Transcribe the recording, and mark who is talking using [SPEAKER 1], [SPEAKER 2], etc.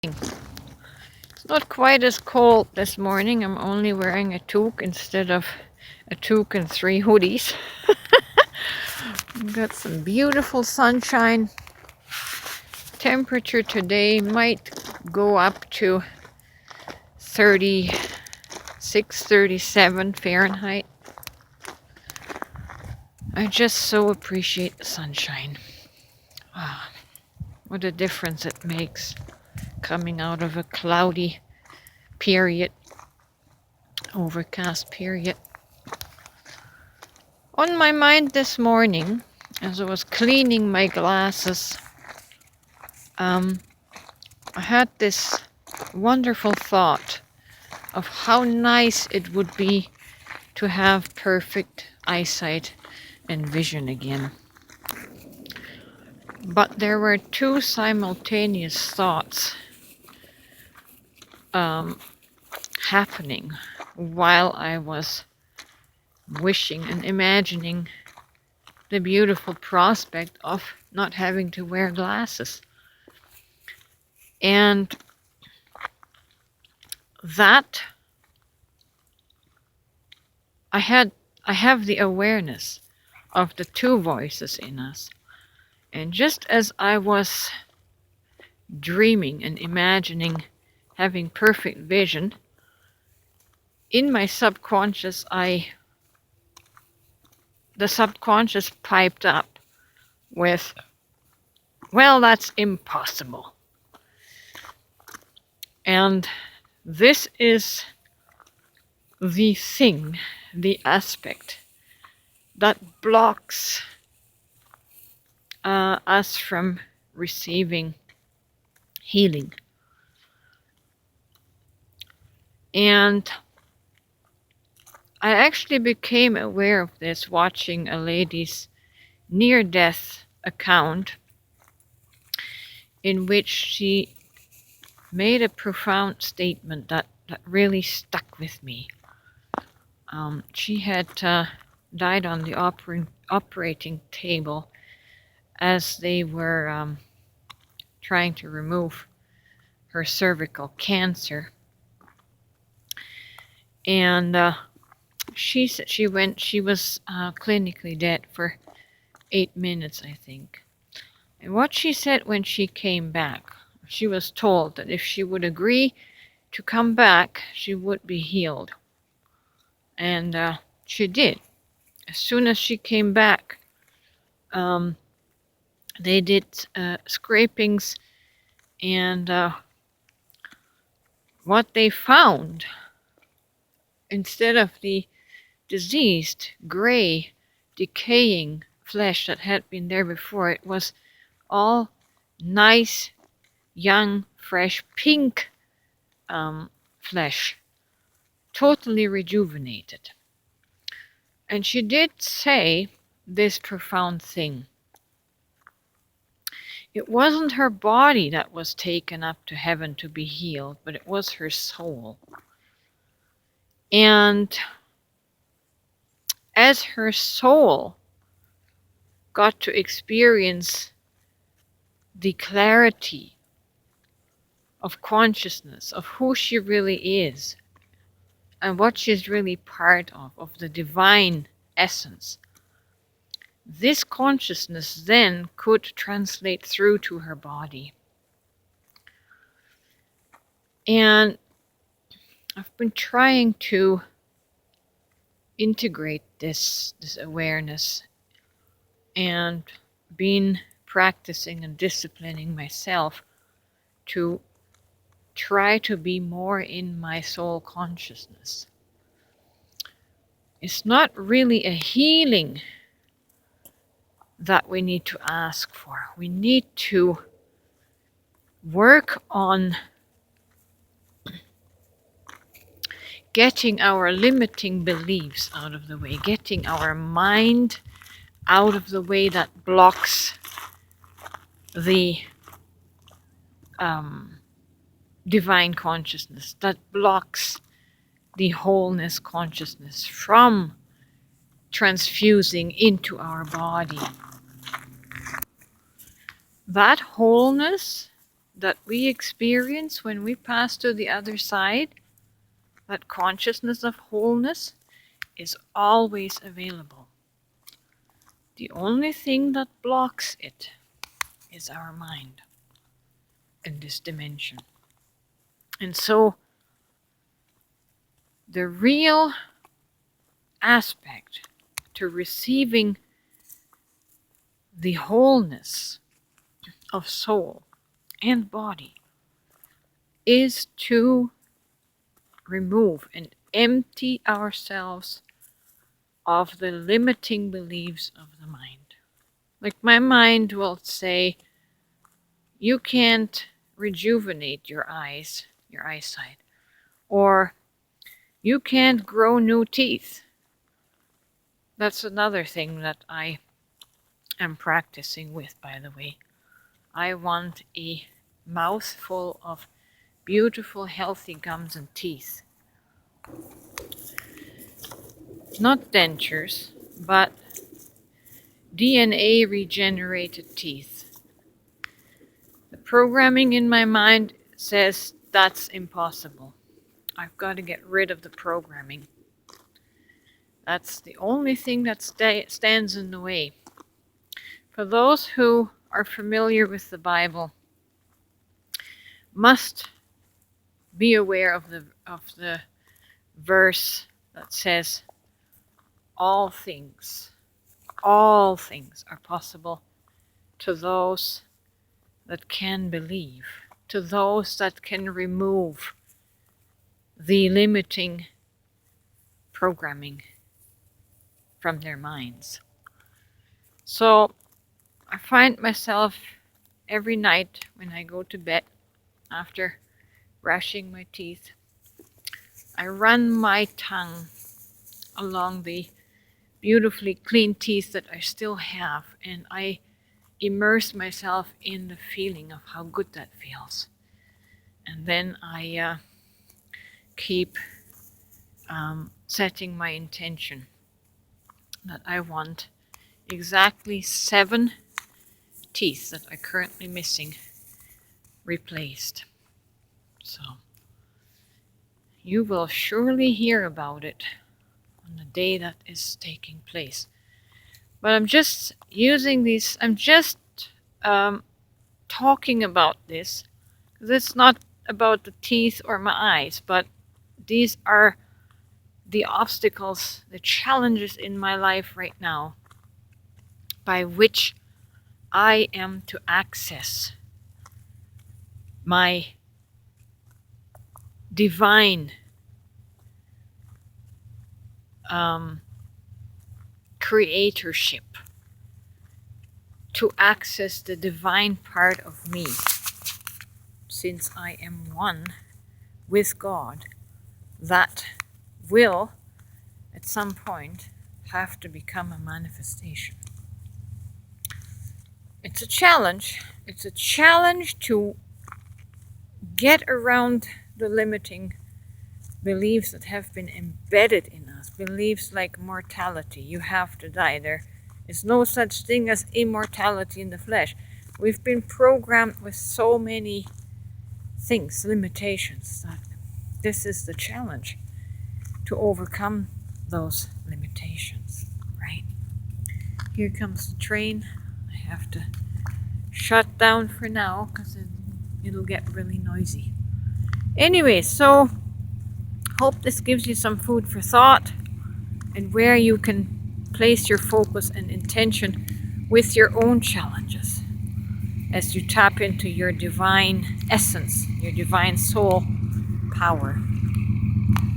[SPEAKER 1] It's not quite as cold this morning. I'm only wearing a toque instead of a toque and 3 hoodies. We've got some beautiful sunshine. Temperature today might go up to 36, 37 Fahrenheit. I just so appreciate the sunshine. Ah, what a difference it makes coming out of a cloudy period, overcast period. On my mind this morning, as I was cleaning my glasses, I had this wonderful thought of how nice it would be to have perfect eyesight and vision again. But there were two simultaneous thoughts happening while I was wishing and imagining the beautiful prospect of not having to wear glasses. And that I have the awareness of the two voices in us. And just as I was dreaming and imagining having perfect vision, in my subconscious, the subconscious piped up with, well, that's impossible. And this is the thing, the aspect that blocks us from receiving healing. And I actually became aware of this watching a lady's near-death account in which she made a profound statement that really stuck with me. She had died on the operating table as they were trying to remove her cervical cancer. And she said she was clinically dead for 8 minutes, I think. And what she said when she came back, she was told that if she would agree to come back, she would be healed. And she did. As soon as she came back, they did scrapings, and what they found, instead of the diseased, gray, decaying flesh that had been there before, it was all nice, young, fresh, pink flesh, totally rejuvenated. And she did say this profound thing. It wasn't her body that was taken up to heaven to be healed, but it was her soul. And as her soul got to experience the clarity of consciousness, of who she really is, and what she's really part of the divine essence, this consciousness then could translate through to her body. And I've been trying to integrate this awareness and been practicing and disciplining myself to try to be more in my soul consciousness. It's not really a healing that we need to ask for. We need to work on getting our limiting beliefs out of the way, getting our mind out of the way that blocks the divine consciousness, that blocks the wholeness consciousness from transfusing into our body. That wholeness, that we experience when we pass to the other side, that consciousness of wholeness, is always available. The only thing that blocks it is our mind in this dimension. And so the real aspect to receiving the wholeness of soul and body is to remove and empty ourselves of the limiting beliefs of the mind. Like my mind will say, you can't rejuvenate your eyes, your eyesight, or you can't grow new teeth. That's another thing that I am practicing with, by the way. I want a mouthful of beautiful, healthy gums and teeth. Not dentures, but DNA regenerated teeth. The programming in my mind says that's impossible. I've got to get rid of the programming. That's the only thing that stands in the way. For those who are familiar with the Bible, must be aware of the verse that says, all things are possible to those that can believe, to those that can remove the limiting programming from their minds. So I find myself every night when I go to bed, after brushing my teeth, I run my tongue along the beautifully clean teeth that I still have, and I immerse myself in the feeling of how good that feels. And then I keep setting my intention that I want exactly 7 teeth that are currently missing replaced. So you will surely hear about it on the day that is taking place. But I'm just using these, I'm just talking about this, because it's not about the teeth or my eyes, but these are the obstacles, the challenges in my life right now, by which I am to access my divine creatorship, to access the divine part of me, since I am one with God, that will at some point have to become a manifestation. It's a challenge. It's a challenge to get around the limiting beliefs that have been embedded in us. Beliefs like mortality. You have to die. There is no such thing as immortality in the flesh. We've been programmed with so many things, limitations, that this is the challenge, to overcome those limitations, right? Here comes the train. I have to shut down for now because it'll get really noisy. Anyway, so hope this gives you some food for thought, and where you can place your focus and intention with your own challenges as you tap into your divine essence, your divine soul power.